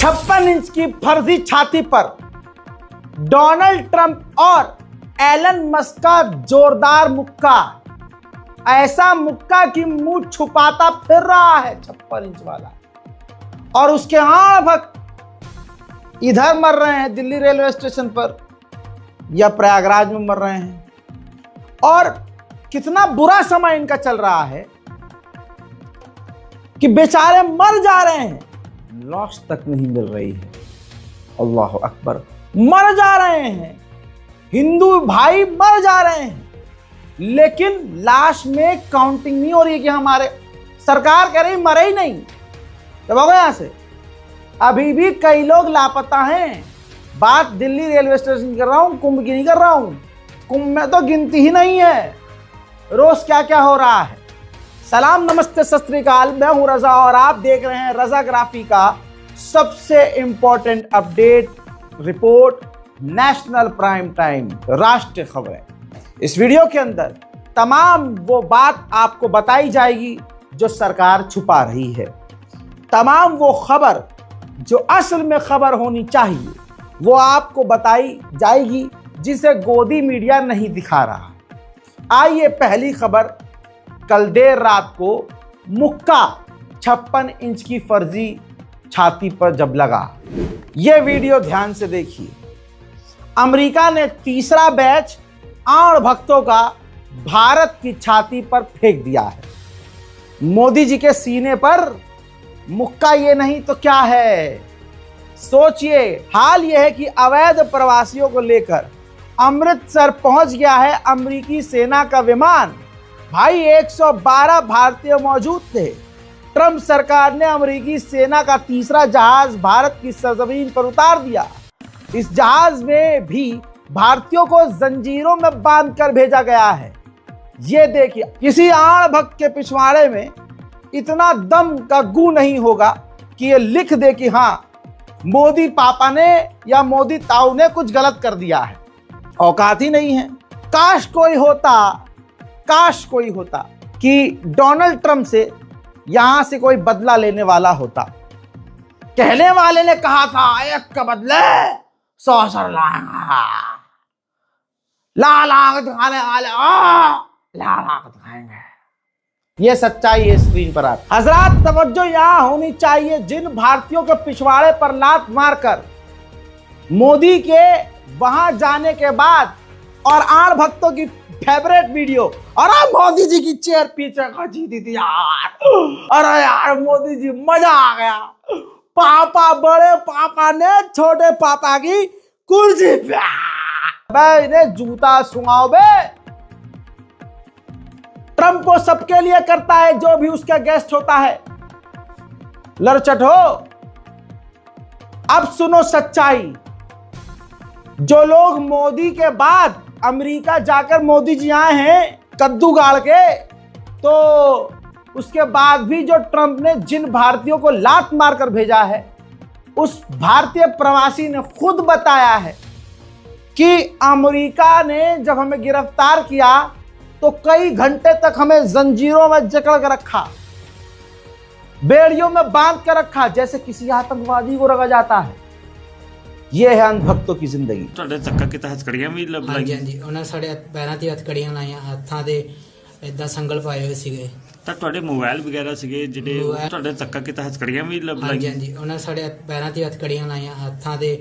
56 inch की फर्जी छाती पर डोनाल्ड ट्रंप और एलन मस्क का जोरदार मुक्का। ऐसा मुक्का कि मुंह छुपाता फिर रहा है 56 इंच वाला, और उसके आड़ भक्त इधर मर रहे हैं दिल्ली रेलवे स्टेशन पर या प्रयागराज में मर रहे हैं। और कितना बुरा समय इनका चल रहा है कि बेचारे मर जा रहे हैं, लाश तक नहीं मिल रही है। अल्लाह अकबर, मर जा रहे हैं, हिंदू भाई मर जा रहे हैं, लेकिन लाश में काउंटिंग नहीं हो रही है कि हमारे सरकार कह रही मरे ही नहीं। तो बोलो यहां से, अभी भी कई लोग लापता हैं। बात दिल्ली रेलवे स्टेशन की कर रहा हूं, कुंभ की नहीं कर रहा हूं। कुंभ में तो गिनती ही नहीं है रोज क्या क्या हो रहा है। सलाम नमस्ते सत श्री अकाल, मैं हूं रजा और आप देख रहे हैं रजाग्राफी का सबसे important update report, national prime time, राष्ट्रीय खबरें। इस वीडियो के अंदर तमाम वो बात आपको बताई जाएगी जो सरकार छुपा रही है। तमाम वो खबर जो असल में खबर होनी चाहिए वो आपको बताई जाएगी, जिसे गोदी मीडिया नहीं दिखा रहा। आइए पहली खबर, कल देर रात को मुक्का 56 इंच की फर्जी छाती पर जब लगा। यह वीडियो ध्यान से देखिए। अमेरिका ने तीसरा बैच आड़ भक्तों का भारत की छाती पर फेंक दिया है। मोदी जी के सीने पर मुक्का ये नहीं तो क्या है। सोचिए, हाल यह है कि अवैध प्रवासियों को लेकर अमृतसर पहुंच गया है अमेरिकी सेना का विमान। भाई 112 भारतीय मौजूद थे। ट्रंप सरकार ने अमेरिकी सेना का तीसरा जहाज भारत की सरजमीन पर उतार दिया। इस जहाज में भी भारतीयों को जंजीरों में बांधकर भेजा गया है। ये देखिए, किसी आड़ भक्त के पिछवाड़े में इतना दम का गू नहीं होगा कि ये लिख दे कि हाँ मोदी पापा ने या मोदी ताऊ ने कुछ गलत कर दिया है। औकात ही नहीं है। काश कोई होता कि डोनाल्ड ट्रंप से यहां से कोई बदला लेने वाला होता। कहने वाले ने कहा था एक का बदले 100 सर लाएंगा, लाख दिखाने वाले लाख दिखाएंगे। ये सच्चाई है स्क्रीन पर आप हजरात, तवज्जो यहां होनी चाहिए। जिन भारतीयों के पिछवाड़े पर लात मारकर मोदी के वहां जाने के बाद और आड़ भक्तों की फेवरेट वीडियो, अरे मोदी जी की चेयर पीछे खींची थी यार, अरे यार मोदी जी मजा आ गया, पापा बड़े पापा ने छोटे पापा की कुर्सी पे इन्हें जूता सुंगाओ बे। ट्रंप वो सबके लिए करता है जो भी उसका गेस्ट होता है। लड़चट हो। अब सुनो सच्चाई। जो लोग मोदी के बाद अमेरिका जाकर मोदी जी आए हैं कद्दू गाड़ के, तो उसके बाद भी जो ट्रंप ने जिन भारतीयों को लात मारकर भेजा है, उस भारतीय प्रवासी ने खुद बताया है कि अमेरिका ने जब हमें गिरफ्तार किया तो कई घंटे तक हमें जंजीरों में जकड़ कर रखा, बेड़ियों में बांध कर रखा, जैसे किसी आतंकवादी को रखा जाता है। यह है अंधभक्तों की जिंदगी। ਤੁਹਾਡੇ ਚੱਕਾ ਕਿਤਾ ਹਥਕੜੀਆਂ ਵੀ ਲੱਗ ਹਾਂਜੀ ਹਾਂਜੀ, ਉਹਨਾਂ ਸਾਡੇ ਪੈਰਾਂ ਤੇ ਹਥਕੜੀਆਂ ਲਾਈਆਂ, ਹੱਥਾਂ ਦੇ ਇਦਾਂ ਸੰਗਲ ਪਾਏ ਹੋਏ ਸੀਗੇ। ਤਾਂ ਤੁਹਾਡੇ ਮੋਬਾਈਲ ਵਗੈਰਾ ਸੀਗੇ ਜਿਹੜੇ ਤੁਹਾਡੇ ਚੱਕਾ ਕਿਤਾ ਹਥਕੜੀਆਂ ਵੀ ਲੱਗ ਹਾਂਜੀ ਹਾਂਜੀ, ਉਹਨਾਂ ਸਾਡੇ ਪੈਰਾਂ ਤੇ ਹਥਕੜੀਆਂ ਲਾਈਆਂ, ਹੱਥਾਂ ਦੇ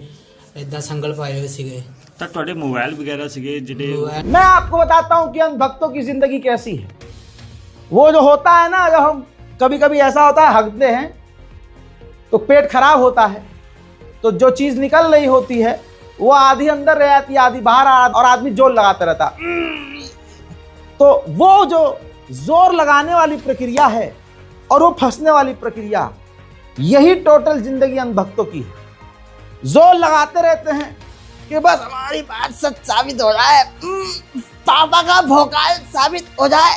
ਇਦਾਂ ਸੰਗਲ ਪਾਏ ਹੋਏ ਸੀਗੇ। ਤਾਂ ਤੁਹਾਡੇ ਮੋਬਾਈਲ ਵਗੈਰਾ ਸੀਗੇ ਜਿਹੜੇ। मैं आपको बताता हूं कि अंधभक्तों की जिंदगी कैसी है। वो जो होता है ना, जब हम कभी कभी ऐसा होता है हगते हैं तो पेट खराब होता है, तो जो चीज निकल रही होती है वो आधी अंदर रह जाती है, आधी बाहर और आदमी जोर लगाता रहता। तो वो जो जोर लगाने वाली प्रक्रिया है और वो फंसने वाली प्रक्रिया, यही टोटल जिंदगी अंधभक्तों की है। जोर लगाते रहते हैं कि बस हमारी बात सच साबित हो जाए, पापा का भोकाल साबित हो जाए।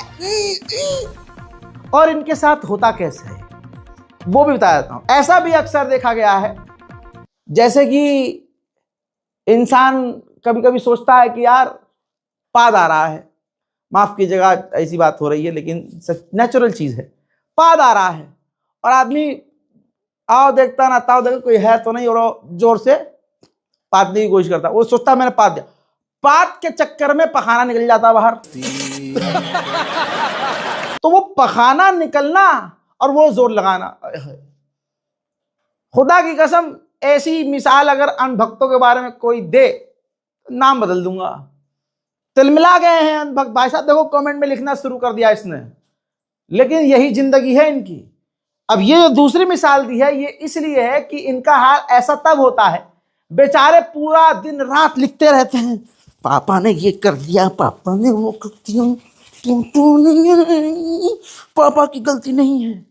और इनके साथ होता कैसे है वो भी बता देता हूं। ऐसा भी अक्सर देखा गया है, जैसे कि इंसान कभी कभी सोचता है कि यार पाद आ रहा है, माफ कीजिएगा ऐसी बात हो रही है लेकिन नेचुरल चीज है, पाद आ रहा है और आदमी आओ देखता ना ताओ देखो कोई है तो नहीं, और वो जोर से पादने की कोशिश करता, वो सोचता मैंने पाद दिया, पाद के चक्कर में पखाना निकल जाता बाहर। तो वो पखाना निकलना और वो जोर लगाना, खुदा की कसम ऐसी मिसाल अगर अनभक्तों के बारे में कोई दे, नाम बदल दूंगा। तिलमिला गए हैं अनभक्त भाई साहब, देखो कमेंट में लिखना शुरू कर दिया इसने, लेकिन यही जिंदगी है इनकी। अब ये जो दूसरी मिसाल दी है ये इसलिए है कि इनका हाल ऐसा तब होता है, बेचारे पूरा दिन रात लिखते रहते हैं, पापा ने ये कर दिया, पापा ने वो कर दिया, तो नहीं, पापा की गलती नहीं है।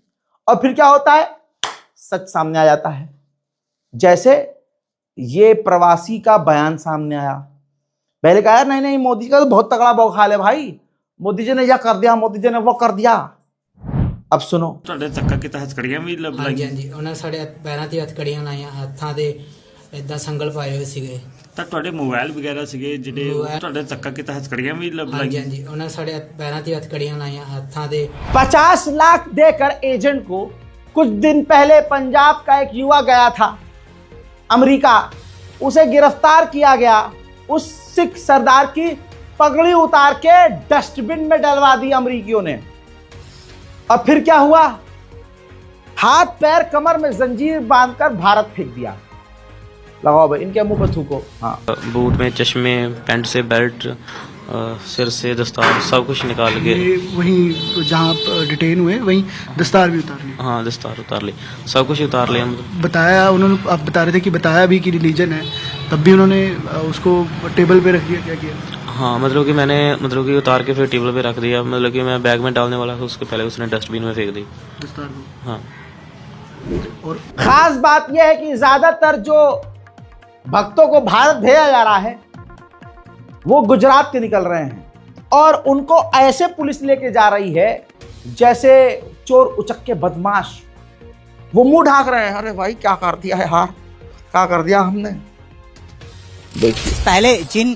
और फिर क्या होता है, सच सामने आ जाता है। जैसे ये प्रवासी का बयान सामने आया, पहले कहा नहीं नहीं मोदी का तो बहुत तगड़ा बौखाल है भाई, मोदी जी ने यह कर दिया, मोदी जी ने वो कर दिया। अब सुनो, ਤੁਹਾਡੇ ਚੱਕਾ ਕੀਤਾ ਹਥਕੜੀਆਂ ਵੀ ਹਾਂਜੀ ਲਾਈਆਂ ਹਾਂਜੀ, ਉਹਨਾਂ ਸਾਡੇ ਪੈਰਾਂ ਤੇ ਹੱਥਕੜੀਆਂ ਲਾਈਆਂ, ਹੱਥਾਂ ਦੇ ਇਦਾਂ ਸੰਗਲ ਪਾਏ ਹੋਏ ਸੀਗੇ। ਤਾਂ ਤੁਹਾਡੇ ਮੋਬਾਈਲ ਵਗੈਰਾ ਸੀਗੇ ਜਿਹੜੇ ਮੋਬਾਈਲ- ਤੁਹਾਡੇ ਚੱਕਾ ਕੀਤਾ ਹਥਕੜੀਆਂ ਵੀ ਹਾਂਜੀ ਲਾਈਆਂ ਹਾਂਜੀ, ਉਹਨਾਂ ਸਾਡੇ ਪੈਰਾਂ ਤੇ ਹੱਥਕੜੀਆਂ ਲਾਈਆਂ, ਹੱਥਾਂ ਦੇ 50 लाख देकर एजेंट को कुछ दिन पहले पंजाब का एक युवा गया था अमेरिका, उसे गिरफ्तार किया गया, उस सिख सरदार की पगड़ी उतार के डस्टबिन में डलवा दी अमेरिकियों ने। और फिर क्या हुआ, हाथ पैर कमर में जंजीर बांधकर भारत फेंक दिया। लगाओ भाई इनके मुंह पर थूको। हाँ, बूट में चश्मे, पैंट से बेल्ट, सिर से दस्तार, सब कुछ निकाल के ये वहीं जहाँ आप डिटेन हुए वहीं दस्तार भी उतार ली। हाँ दस्तार उतार ली, सब कुछ उतार लिया। मतलब बताया उन्होंने, आप बता रहे थे कि बताया भी कि रिलीजन है, तब भी उन्होंने उसको टेबल पे रख दिया, क्या किया? हाँ मतलब कि मैंने मतलब कि उतार के फिर टेबल पे रख दिया, मतलब कि मैं बैग में डालने वाला था, उसके पहले उसने डस्टबिन में फेंक दी दस्तार को। हाँ। और खास बात यह है कि ज्यादातर जो भक्तों को भारत भेजा जा रहा है वो गुजरात के निकल रहे हैं, और उनको ऐसे पुलिस लेके जा रही है जैसे चोर उचक्के बदमाश। वो मुंह ढाक रहे हैं, अरे भाई क्या कर दिया है यार, क्या कर दिया हमने। देखिए पहले जिन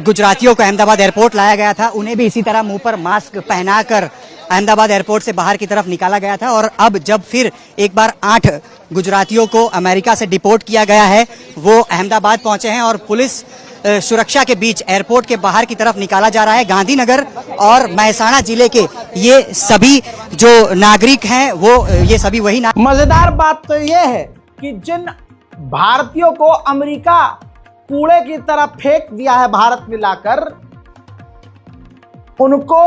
गुजरातियों को अहमदाबाद एयरपोर्ट लाया गया था उन्हें भी इसी तरह मुंह पर मास्क पहनाकर अहमदाबाद एयरपोर्ट से बाहर की तरफ निकाला गया था, और अब जब फिर एक बार 8 गुजरातियों को अमेरिका से डिपोर्ट किया गया है, वो अहमदाबाद पहुंचे हैं और पुलिस सुरक्षा के बीच एयरपोर्ट के बाहर की तरफ निकाला जा रहा है। गांधीनगर और महसाणा जिले के ये सभी जो नागरिक हैं वो ये सभी वही मजेदार बात तो यह है कि जिन भारतीयों को अमेरिका कूड़े की तरह फेंक दिया है भारत में लाकर, उनको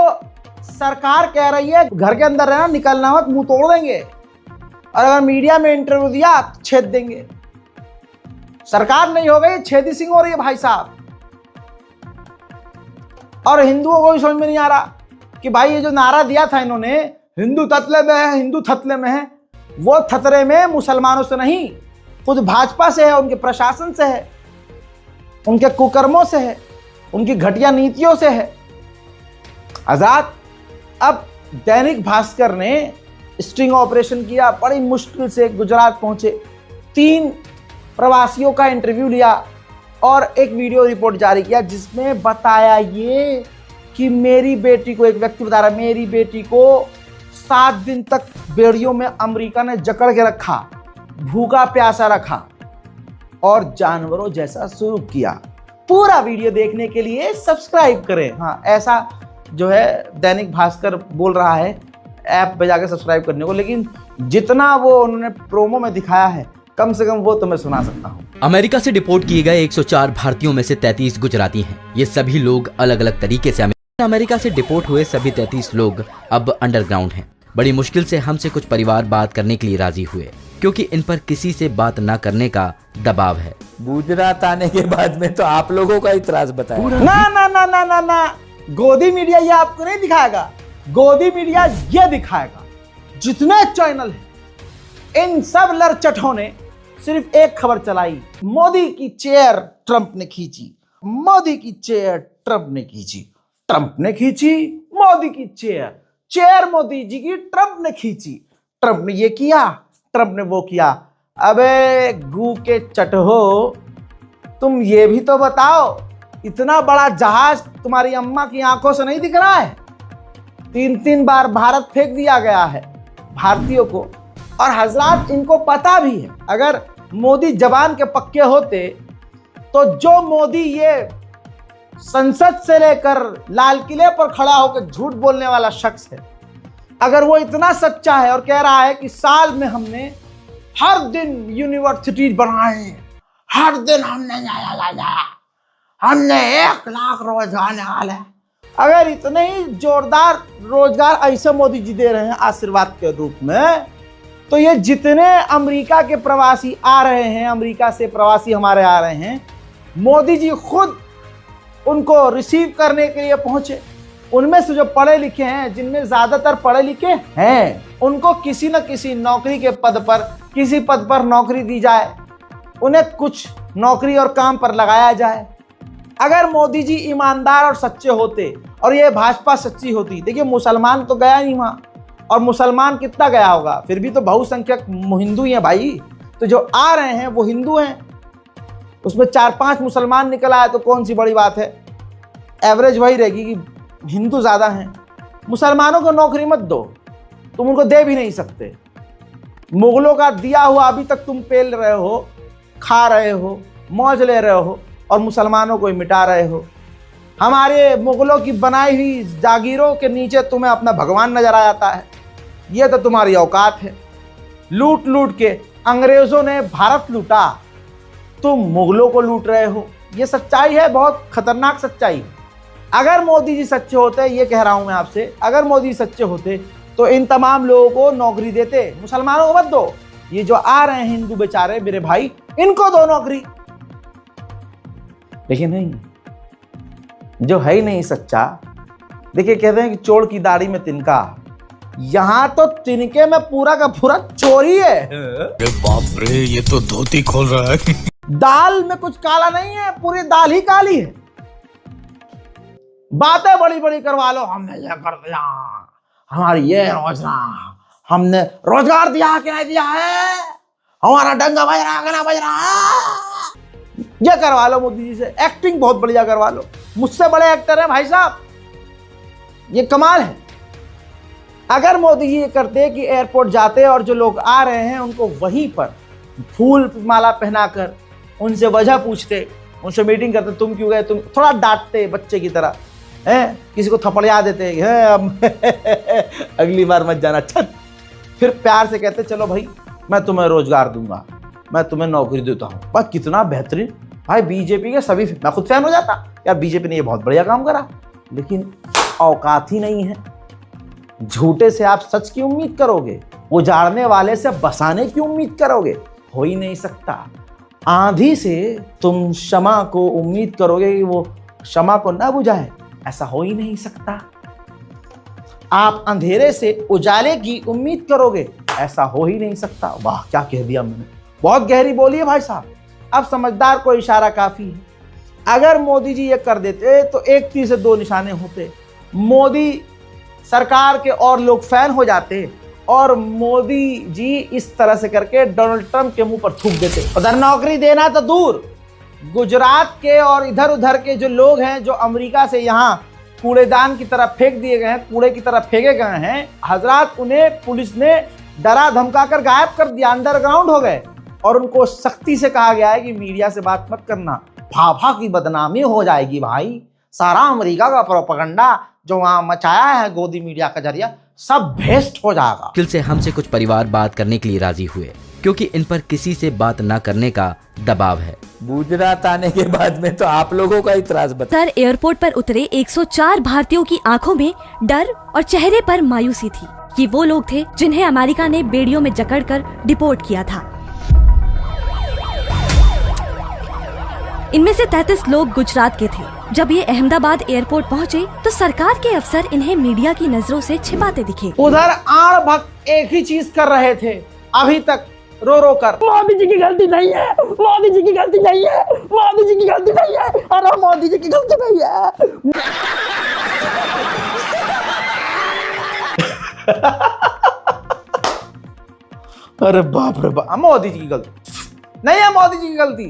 सरकार कह रही है घर के अंदर रहना, निकलना मत, मुंह तोड़ देंगे, और अगर मीडिया में इंटरव्यू दिया तो छेद देंगे। सरकार नहीं हो गई, छेदी सिंह हो रही है भाई साहब। और हिंदुओं को भी समझ में नहीं आ रहा कि भाई ये जो नारा दिया था इन्होंने, हिंदू थतले में है, हिंदू थतले में है, वो थतरे में मुसलमानों से नहीं, खुद भाजपा से है, उनके प्रशासन से है, उनके कुकर्मों से है, उनकी घटिया नीतियों से है। आजाद अब दैनिक भास्कर ने स्टिंग ऑपरेशन किया, बड़ी मुश्किल से गुजरात पहुंचे, 3 प्रवासियों का इंटरव्यू लिया और एक वीडियो रिपोर्ट जारी किया जिसमें बताया ये कि मेरी बेटी को, एक व्यक्ति बता रहा है, मेरी बेटी को 7 दिन तक बेड़ियों में अमेरिका ने जकड़ के रखा, भूखा प्यासा रखा और जानवरों जैसा सलूक किया। पूरा वीडियो देखने के लिए सब्सक्राइब करें। हाँ, ऐसा जो है दैनिक भास्कर बोल रहा है ऐप पे जाकर सब्सक्राइब करने को, लेकिन जितना वो उन्होंने प्रोमो में दिखाया है कम से कम वो तो मैं सुना सकता हूँ। अमेरिका से डिपोर्ट किए गए 104 भारतीयों में से 33 गुजराती हैं। ये सभी लोग अलग अलग तरीके से अमेरिका से डिपोर्ट हुए सभी 33 लोग अब अंडरग्राउंड हैं। बड़ी मुश्किल से हमसे कुछ परिवार बात करने के लिए राजी हुए, क्योंकि इन पर किसी से बात न करने का दबाव है। गुजरात आने के बाद में तो आप लोगों का इतराज बताया। ना ना ना ना ना ना, गोदी मीडिया ये आपको नहीं दिखाएगा, गोदी मीडिया ये दिखाएगा। जितने चैनल हैं इन सब लड़चटों ने सिर्फ एक खबर चलाई, मोदी की चेयर ट्रंप ने खींची, मोदी की चेयर ट्रंप ने खींची, ट्रंप ने खींची मोदी की चेयर, चेयर मोदी जी की ट्रंप ने खींची, ट्रंप ने ये किया, ट्रंप ने वो किया। अबे गू के चटहो, तुम ये भी तो बताओ, इतना बड़ा जहाज तुम्हारी अम्मा की आंखों से नहीं दिख रहा है? 3-3 बार भारत फेंक दिया गया है भारतीयों को, और हजरात इनको पता भी है, अगर मोदी जबान के पक्के होते तो जो मोदी ये संसद से लेकर लाल किले पर खड़ा होकर झूठ बोलने वाला शख्स है, अगर वो इतना सच्चा है और कह रहा है कि साल में हमने हर दिन यूनिवर्सिटी बनाए, हर दिन हमने हमने 1 लाख रोजगार निकाले, अगर इतने ही जोरदार रोजगार ऐसे मोदी जी दे रहे हैं आशीर्वाद के रूप में, तो ये जितने अमेरिका के प्रवासी आ रहे हैं, अमेरिका से प्रवासी हमारे आ रहे हैं, मोदी जी खुद उनको रिसीव करने के लिए पहुंचे। उनमें से जो पढ़े लिखे हैं, जिनमें ज्यादातर पढ़े लिखे हैं, उनको किसी न किसी नौकरी के पद पर, किसी पद पर नौकरी दी जाए, उन्हें कुछ नौकरी और काम पर लगाया जाए। अगर मोदी जी ईमानदार और सच्चे होते और ये भाजपा सच्ची होती, देखिए मुसलमान तो गया नहीं वहां, और मुसलमान कितना गया होगा, फिर भी तो बहुसंख्यक हिंदू ही हैं भाई, तो जो आ रहे हैं वो हिंदू हैं, उसमें 4-5 मुसलमान निकल आए तो कौन सी बड़ी बात है, एवरेज वही रहेगी कि हिंदू ज़्यादा हैं। मुसलमानों को नौकरी मत दो, तुम उनको दे भी नहीं सकते। मुगलों का दिया हुआ अभी तक तुम पेल रहे हो, खा रहे हो, मौज ले रहे हो, और मुसलमानों को ही मिटा रहे हो। हमारे मुगलों की बनाई हुई जागीरों के नीचे तुम्हें अपना भगवान नजर आ जाता है, ये तो तुम्हारी औकात है। लूट लूट के अंग्रेजों ने भारत लूटा, तुम मुगलों को लूट रहे हो, ये सच्चाई है, बहुत खतरनाक सच्चाई। अगर मोदी जी सच्चे होते, ये कह रहा हूं मैं आपसे, अगर मोदी जी सच्चे होते तो इन तमाम लोगों को नौकरी देते, मुसलमानों को मत दो, ये जो आ रहे हैं हिंदू बेचारे मेरे भाई, इनको दो नौकरी। लेकिन नहीं, जो है ही नहीं सच्चा। देखिए कहते हैं कि चोर की दाढ़ी में तिनका, यहां तो तिनके में पूरा का पूरा चोरी है। अरे बाप रे, ये तो धोती खोल रहा है। दाल में कुछ काला नहीं है, पूरी दाल ही काली है। बातें बड़ी बड़ी करवा लो, हमने ये कर दिया, हमारी ये योजना, हमने रोजगार दिया कि नहीं दिया है, हमारा डंगा बज रहा कि ना बज रहा है, ये करवा लो मोदी जी से। एक्टिंग बहुत बढ़िया करवा लो, मुझसे बड़े एक्टर हैं भाई साहब, ये कमाल है। अगर मोदी जी ये करते कि एयरपोर्ट जाते और जो लोग आ रहे हैं उनको वहीं पर फूल माला पहनाकर उनसे वजह पूछते, उनसे मीटिंग करते, तुम क्यों गए, तुम थोड़ा डांटते बच्चे की तरह, हैं किसी को थपड़िया देते हैं अगली बार मत जाना, छत, फिर प्यार से कहते चलो भाई मैं तुम्हें रोजगार दूंगा, मैं तुम्हें नौकरी देता हूँ। बस कितना बेहतरीन भाई, बीजेपी के सभी, मैं खुद फैन हो जाता यार, बीजेपी ने ये बहुत बढ़िया काम करा, लेकिन औकात ही नहीं है। झूठे से आप सच की उम्मीद करोगे, उजाड़ने वाले से बसाने की उम्मीद करोगे, हो ही नहीं सकता। आंधी से तुम शमा को उम्मीद करोगे कि वो शमा को ना बुझाए, ऐसा हो ही नहीं सकता। आप अंधेरे से उजाले की उम्मीद करोगे, ऐसा हो ही नहीं सकता। वाह क्या कह दिया मैंने, बहुत गहरी बोली है भाई साहब। अब समझदार को इशारा काफी है। अगर मोदी जी ये कर देते तो एक तीर से 2 निशाने होते, मोदी सरकार के और लोग फैन हो जाते, और मोदी जी इस तरह से करके डोनाल्ड ट्रंप के मुंह पर थूक देते। उधर नौकरी देना तो दूर, गुजरात के और इधर उधर के जो लोग हैं जो अमेरिका से यहाँ कूड़ेदान की तरफ फेंक दिए गए हैं, कूड़े की तरफ फेंके गए हैं, हजरात उन्हें पुलिस ने डरा धमका कर गायब कर दिया, अंडरग्राउंड हो गए, और उनको सख्ती से कहा गया है कि मीडिया से बात मत करना, फाफा की बदनामी हो जाएगी भाई, सारा अमेरिका का प्रोपेगेंडा जो वहां मचाया है गोदी मीडिया का जरिया सब वेस्ट हो जाएगा। मुश्किल से हमसे कुछ परिवार बात करने के लिए राजी हुए, क्योंकि इन पर किसी से बात न करने का दबाव है। गुजरात आने के बाद में तो आप लोगों का ही त्रास बता। सर एयरपोर्ट पर उतरे 104 भारतीयों की आंखों में डर और चेहरे पर मायूसी थी। ये वो लोग थे जिन्हें अमेरिका ने बेड़ियों में जकड़कर डिपोर्ट किया था। इनमें से 33 लोग गुजरात के थे। जब ये अहमदाबाद एयरपोर्ट पहुंचे तो सरकार के अफसर इन्हें मीडिया की नजरों से छिपाते दिखे। उधर आड़ भक्त एक ही चीज कर रहे थे अभी तक, रो रो कर, मोदी जी की गलती नहीं है, मोदी जी की गलती नहीं है, मोदी जी की गलती नहीं है, अरे मोदी जी की गलती नहीं है। अरे बाप रे बाप, मोदी जी की गलती नहीं है, मोदी जी की गलती।